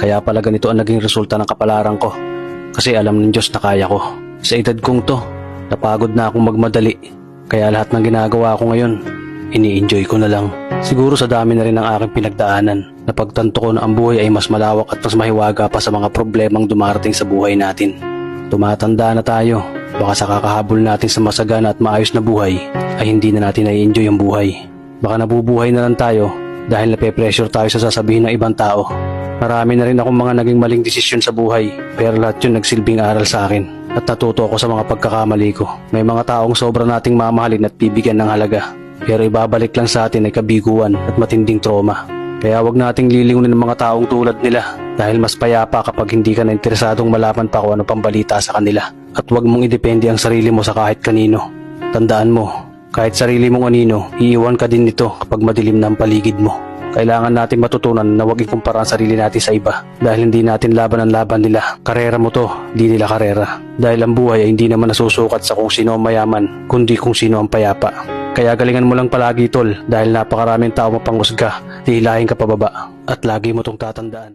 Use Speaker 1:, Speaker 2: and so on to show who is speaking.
Speaker 1: Kaya pala ganito ang naging resulta ng kapalaran ko. Kasi alam ng Diyos na kaya ko. Sa edad kong to, napagod na akong magmadali. Kaya lahat ng ginagawa ko ngayon, ini-enjoy ko na lang. Siguro sa dami na rin ng aking pinagdaanan, napagtanto ko na ang buhay ay mas malawak at mas mahiwaga pa sa mga problemang dumarating sa buhay natin. Tumatanda na tayo, baka sa kakahabol natin sa masagana at maayos na buhay, ay hindi na natin na-enjoy ang buhay. Baka nabubuhay na lang tayo dahil nape-pressure tayo sa sasabihin ng ibang tao. Marami na rin akong mga naging maling desisyon sa buhay, pero lahat yun nagsilbing aral sa akin at natuto ako sa mga pagkakamali ko. May mga taong sobra nating mamahalin at bibigyan ng halaga, pero ibabalik lang sa atin ay kabiguan at matinding trauma. Kaya wag nating lilingunin ng mga taong tulad nila dahil mas payapa kapag hindi ka na interesadong malaman pa kung ano pang balita sa kanila. At wag mong idepende ang sarili mo sa kahit kanino. Tandaan mo, kahit sarili mong anino, iiwan ka din nito kapag madilim na ang paligid mo. Kailangan natin matutunan na huwag ikumpara ang sarili natin sa iba dahil hindi natin laban ang laban nila. Karera mo to, di nila karera. Dahil ang buhay ay hindi naman nasusukat sa kung sino ang mayaman, kundi kung sino ang payapa. Kaya galingan mo lang palagi tol dahil napakaraming tao mapanghusga, hihilahin ka pababa at lagi mo tong tatandaan.